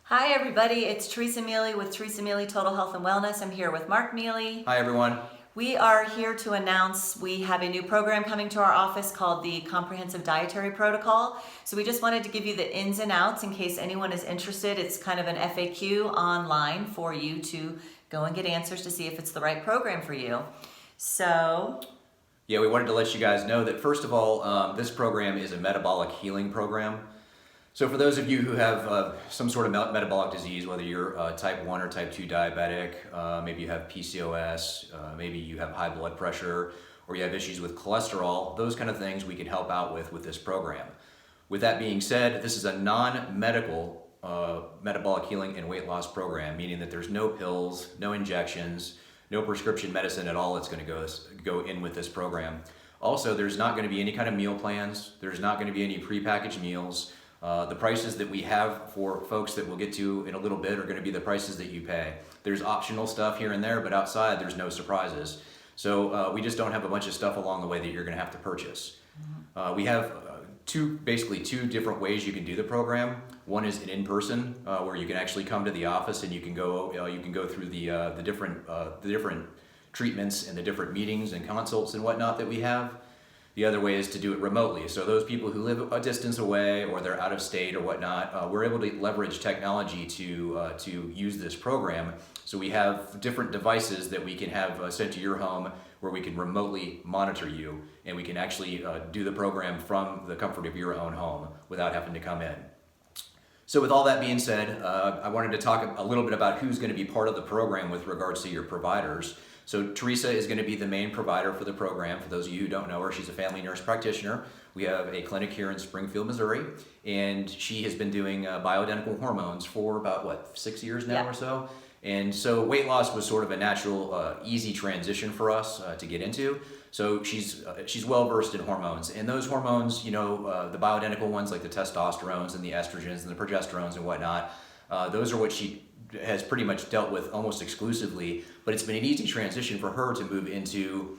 Hi everybody, it's Teresa Mealy with Teresa Mealy Total Health and Wellness. I'm here with Mark Mealy. Hi everyone. We are here to announce we have a new program coming to our office called the Comprehensive Dietary Protocol. So we just wanted to give you the ins and outs in case anyone is interested. It's kind of an FAQ online for you to go and get answers to see if it's the right program for you. Yeah, we wanted to let you guys know that first of all, this program is a metabolic healing program. So for those of you who have some sort of metabolic disease, whether you're type 1 or type 2 diabetic, maybe you have PCOS, maybe you have high blood pressure, or you have issues with cholesterol, those kind of things we can help out with this program. With that being said, this is a non-medical metabolic healing and weight loss program, meaning that there's no pills, no injections, no prescription medicine at all that's going to go in with this program. Also, there's not going to be any kind of meal plans. There's not going to be any prepackaged meals. The prices that we have for folks that we'll get to in a little bit are going to be the prices that you pay. There's optional stuff here and there, but outside there's no surprises. So we just don't have a bunch of stuff along the way that you're going to have to purchase. We have basically two different ways you can do the program. One is an in-person, where you can actually come to the office and you can go through the different treatments and the different meetings and consults and whatnot that we have. The other way is to do it remotely. So those people who live a distance away or they're out of state or whatnot, we're able to leverage technology to use this program. So we have different devices that we can have sent to your home where we can remotely monitor you, and we can actually do the program from the comfort of your own home without having to come in. So with all that being said, I wanted to talk a little bit about who's going to be part of the program with regards to your providers. So Teresa is going to be the main provider for the program. For those of you who don't know her, she's a family nurse practitioner. We have a clinic here in Springfield, Missouri, and she has been doing bioidentical hormones for about, 6 years now or so? And so weight loss was sort of a natural, easy transition for us to get into. So she's well versed in hormones, and those hormones, the bioidentical ones like the testosterones and the estrogens and the progesterones and whatnot, those are what she has pretty much dealt with almost exclusively, but it's been an easy transition for her to move into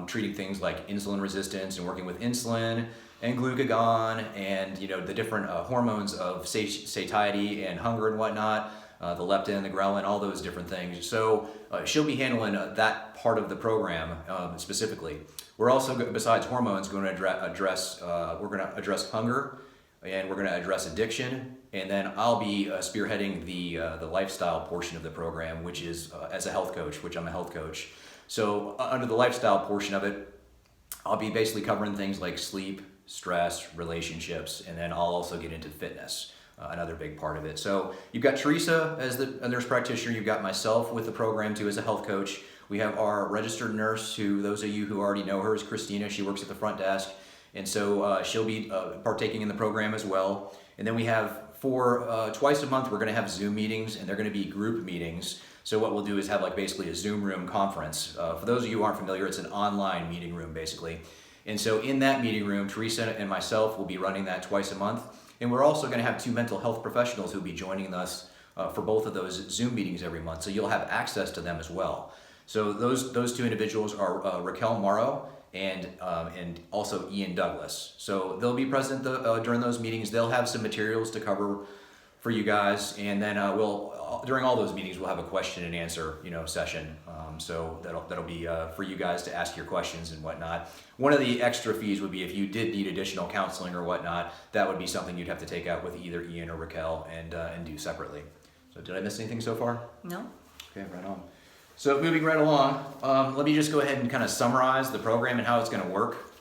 treating things like insulin resistance and working with insulin and glucagon and the different hormones of satiety and hunger and whatnot, the leptin, the ghrelin, all those different things. So she'll be handling that part of the program specifically. We're also, besides hormones, going to address hunger, and we're going to address addiction, and then I'll be spearheading the lifestyle portion of the program, which is as a health coach, which I'm a health coach. So under the lifestyle portion of it, I'll be basically covering things like sleep, stress, relationships, and then I'll also get into fitness, another big part of it. So you've got Teresa as a nurse practitioner, you've got myself with the program too as a health coach. We have our registered nurse, who those of you who already know her is Christina. She works at the front desk. And so she'll be partaking in the program as well. And then we have twice a month, we're going to have Zoom meetings, and they're going to be group meetings. So what we'll do is have basically a Zoom room conference. For those of you who aren't familiar, it's an online meeting room basically. And so in that meeting room, Teresa and myself will be running that twice a month. And we're also going to have two mental health professionals who'll be joining us for both of those Zoom meetings every month. So you'll have access to them as well. So those two individuals are Raquel Morrow and also Ian Douglas. So they'll be present during those meetings. They'll have some materials to cover for you guys, and then during all those meetings we'll have a question and answer session. So that'll be for you guys to ask your questions and whatnot. One of the extra fees would be if you did need additional counseling or whatnot. That would be something you'd have to take out with either Ian or Raquel and do separately. So did I miss anything so far? No. Okay, right on. So moving right along, let me just go ahead and kind of summarize the program and how it's going to work.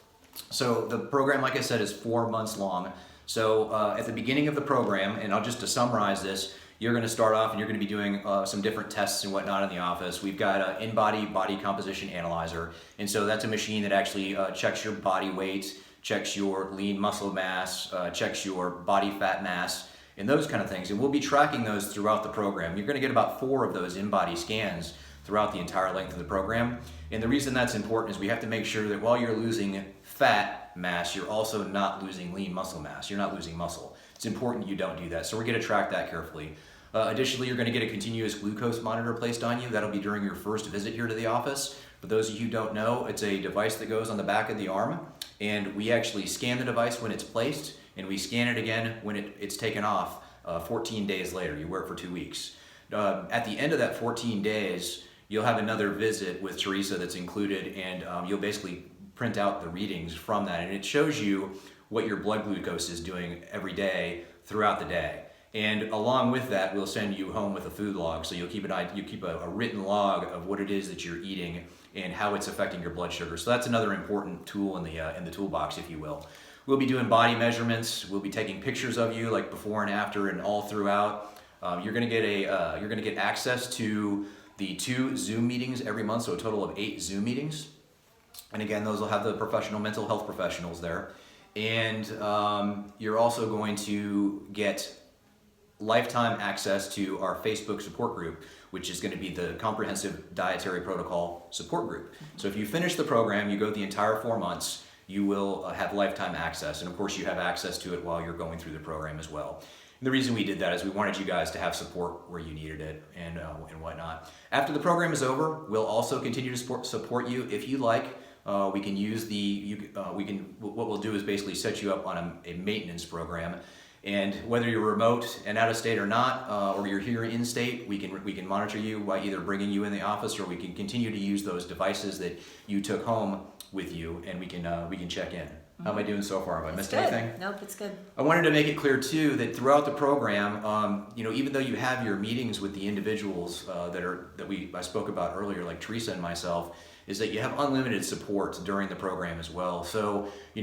So the program, like I said, is 4 months long. So at the beginning of the program, and just to summarize this, you're going to start off and you're going to be doing some different tests and whatnot in the office. We've got an in-body body composition analyzer, and so that's a machine that actually checks your body weight, checks your lean muscle mass, checks your body fat mass, and those kind of things. And we'll be tracking those throughout the program. You're going to get about 4 of those in-body scans throughout the entire length of the program. And the reason that's important is we have to make sure that while you're losing fat mass, you're also not losing lean muscle mass. You're not losing muscle. It's important you don't do that. So we're going to track that carefully. Additionally, you're going to get a continuous glucose monitor placed on you. That'll be during your first visit here to the office. For those of you who don't know, it's a device that goes on the back of the arm, and we actually scan the device when it's placed, and we scan it again when it's taken off 14 days later. You wear it for 2 weeks. At the end of that 14 days, you'll have another visit with Teresa that's included, and you'll basically print out the readings from that, and it shows you what your blood glucose is doing every day throughout the day. And along with that, we'll send you home with a food log, so you'll keep a written log of what it is that you're eating and how it's affecting your blood sugar. So that's another important tool in the toolbox, if you will. We'll be doing body measurements. We'll be taking pictures of you, like before and after, and all throughout. You're going to get access to the 2 Zoom meetings every month, so a total of 8 Zoom meetings. And again, those will have the professional mental health professionals there. And you're also going to get lifetime access to our Facebook support group, which is going to be the Comprehensive Dietary Protocol support group. So if you finish the program, you go the entire 4 months, you will have lifetime access. And of course, you have access to it while you're going through the program as well. And the reason we did that is we wanted you guys to have support where you needed it and whatnot. After the program is over, we'll also continue to support you if you like. We can use what we'll do is basically set you up on a maintenance program. And whether you're remote and out of state or not, or you're here in state, we can monitor you by either bringing you in the office, or we can continue to use those devices that you took home with you, and we can check in. How am I doing so far? Have I missed anything? Nope, it's good. I wanted to make it clear too that throughout the program, even though you have your meetings with the individuals that I spoke about earlier, like Teresa and myself, is that you have unlimited support during the program as well. So, we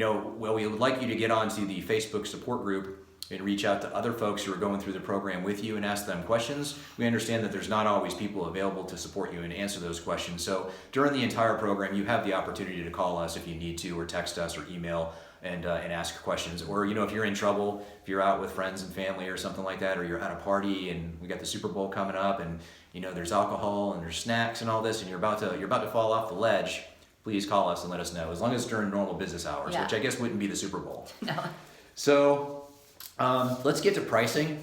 would like you to get onto the Facebook support group and reach out to other folks who are going through the program with you and ask them questions. We understand that there's not always people available to support you and answer those questions. So during the entire program, you have the opportunity to call us if you need to, or text us, or email and ask questions. Or, if you're in trouble, if you're out with friends and family or something like that, or you're at a party and we got the Super Bowl coming up, and there's alcohol and there's snacks and all this, and you're about to fall off the ledge, please call us and let us know, as long as it's during normal business hours, which I guess wouldn't be the Super Bowl. No. So let's get to pricing.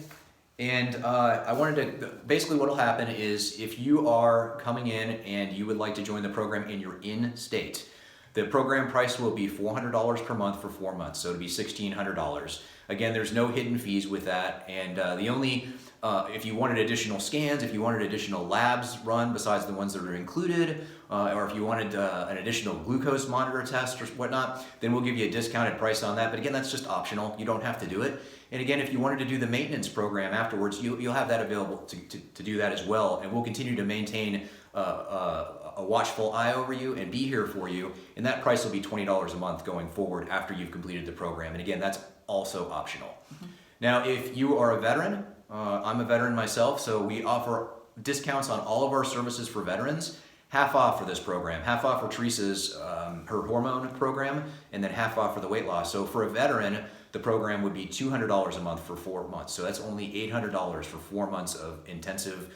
And I wanted to, basically what will happen is, if you are coming in and you would like to join the program and you're in state, the program price will be $400 per month for 4 months, so it'll be $1,600. Again, there's no hidden fees with that, and the only, if you wanted additional scans, if you wanted additional labs run besides the ones that are included, or if you wanted an additional glucose monitor test or whatnot, then we'll give you a discounted price on that. But again, that's just optional. You don't have to do it. And again, if you wanted to do the maintenance program afterwards, you'll have that available to do that as well. And we'll continue to maintain a watchful eye over you and be here for you. And that price will be $20 a month going forward after you've completed the program. And again, that's also optional. Mm-hmm. Now, if you are a veteran, I'm a veteran myself, so we offer discounts on all of our services for veterans. Half off for this program, half off for Teresa's, her hormone program, and then half off for the weight loss. So for a veteran, the program would be $200 a month for 4 months. So that's only $800 for 4 months of intensive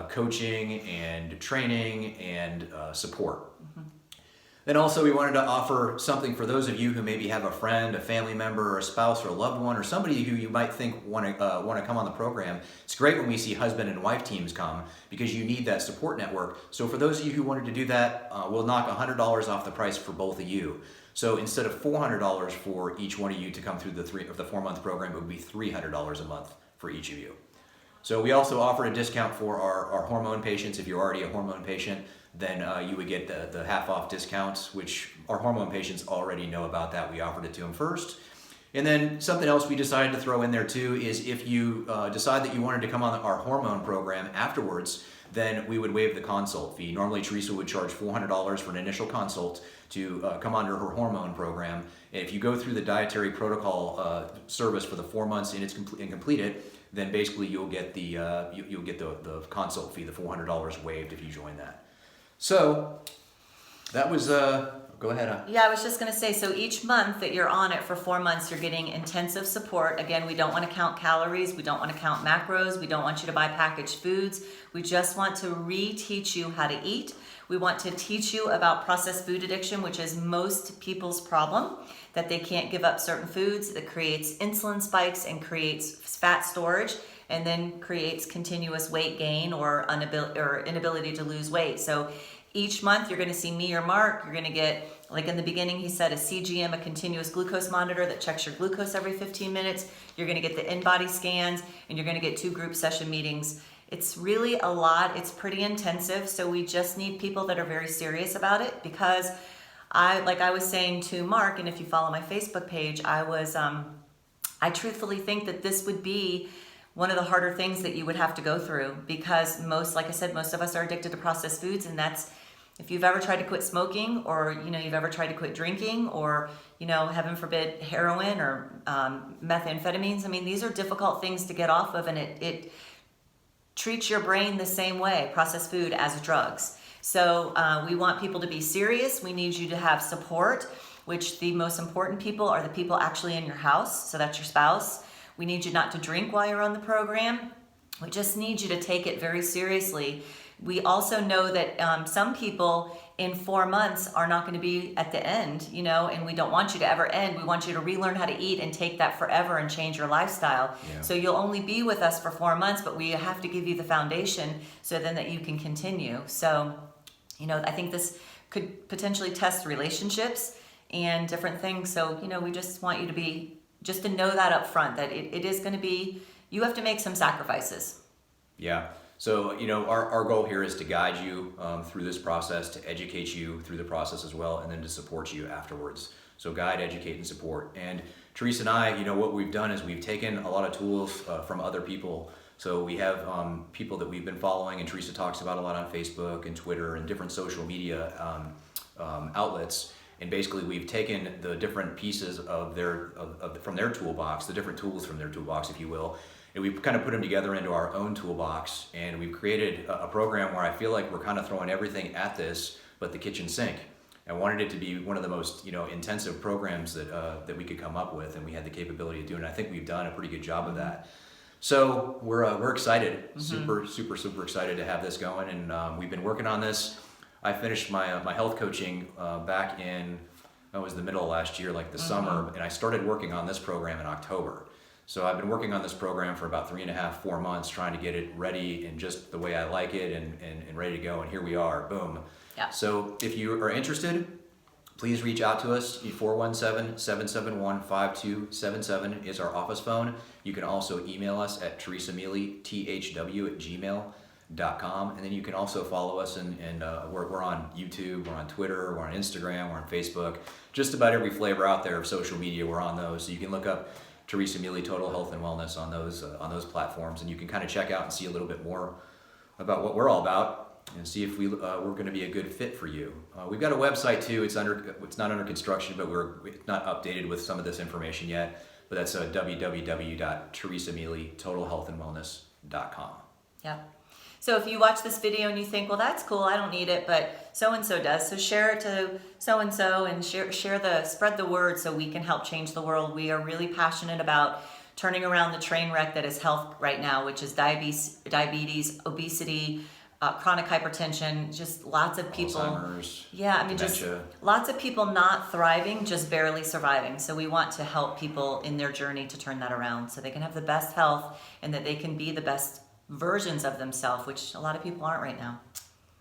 coaching and training and support. Mm-hmm. Then also we wanted to offer something for those of you who maybe have a friend, a family member, or a spouse, or a loved one, or somebody who you might think want to come on the program. It's great when we see husband and wife teams come, because you need that support network. So for those of you who wanted to do that, we'll knock $100 off the price for both of you. So instead of $400 for each one of you to come through the 4-month program, it would be $300 a month for each of you. So we also offer a discount for our hormone patients. If you're already a hormone patient, then you would get the half off discounts, which our hormone patients already know about that. We offered it to them first. And then something else we decided to throw in there too is, if you decide that you wanted to come on our hormone program afterwards, then we would waive the consult fee. Normally Teresa would charge $400 for an initial consult to come under her hormone program. And if you go through the dietary protocol service for the 4 months and complete it, then basically you'll get the consult fee, the $400 waived if you join that. So that was go ahead. Yeah, I was just going to say, so each month that you're on it for 4 months, you're getting intensive support. Again, we don't want to count calories. We don't want to count macros. We don't want you to buy packaged foods. We just want to reteach you how to eat. We want to teach you about processed food addiction, which is most people's problem, that they can't give up certain foods, that creates insulin spikes and creates fat storage, and then creates continuous weight gain or inability to lose weight. So Each month you're going to see me or Mark. You're going to get, like in the beginning he said, a CGM, a continuous glucose monitor that checks your glucose every 15 minutes. You're going to get the in-body scans, and you're going to get 2 group session meetings. It's really a lot. It's pretty intensive. So we just need people that are very serious about it, because like I was saying to Mark, and if you follow my Facebook page, I truthfully think that this would be one of the harder things that you would have to go through, because like I said, most of us are addicted to processed foods, and that's, if you've ever tried to quit smoking, or you've ever tried to quit drinking, or heaven forbid, heroin or methamphetamines. I mean, these are difficult things to get off of, and it treats your brain the same way, processed food, as drugs. So we want people to be serious. We need you to have support, which the most important people are the people actually in your house. So that's your spouse. We need you not to drink while you're on the program. We just need you to take it very seriously. We also know that some people in 4 months are not going to be at the end, and we don't want you to ever end. We want you to relearn how to eat and take that forever and change your lifestyle. Yeah. So you'll only be with us for 4 months, but we have to give you the foundation so then that you can continue. So, I think this could potentially test relationships and different things. So, we just want you to know that up front, that it is going to be, you have to make some sacrifices. Yeah. So, our goal here is to guide you through this process, to educate you through the process as well, and then to support you afterwards. So guide, educate, and support. And Teresa and I, what we've done is we've taken a lot of tools from other people. So we have people that we've been following, and Teresa talks about a lot on Facebook and Twitter and different social media outlets. And basically, we've taken the different pieces from their toolbox, the different tools from their toolbox, if you will, and we've kind of put them together into our own toolbox. And we've created a program where I feel like we're kind of throwing everything at this, but the kitchen sink. I wanted it to be one of the most, intensive programs that we could come up with, and we had the capability of doing it. I think we've done a pretty good job of that. So we're excited, super excited to have this going, and we've been working on this. I finished my health coaching back in, it was the middle of last year, like the summer, and I started working on this program in October. So I've been working on this program for about 3.5, 4 months, trying to get it ready and just the way I like it and ready to go, and here we are, boom. Yeah. So if you are interested, please reach out to us. 417-771-5277 is our office phone. You can also email us at teresamealy@gmail.com, and then you can also follow us, and we're on YouTube, we're on Twitter, we're on Instagram, we're on Facebook. Just about every flavor out there of social media, we're on those. So you can look up Teresa Mealy Total Health and Wellness on those platforms, and you can kind of check out and see a little bit more about what we're all about, and see if we're going to be a good fit for you. We've got a website too. It's not under construction, but it's not updated with some of this information yet. But that's www.teresamealytotalhealthandwellness.com. Yeah. So if you watch this video and you think, well, that's cool, I don't need it, but so-and-so does, so share it to so-and-so, and spread the word so we can help change the world. We are really passionate about turning around the train wreck that is health right now, which is diabetes, obesity, chronic hypertension, just lots of people. Alzheimer's, dementia. Just lots of people not thriving, just barely surviving. So we want to help people in their journey to turn that around so they can have the best health and that they can be the best versions of themselves, which a lot of people aren't right now.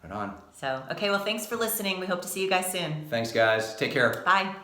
Right on. So, okay, well, thanks for listening. We hope to see you guys soon. Thanks, guys. Take care. Bye.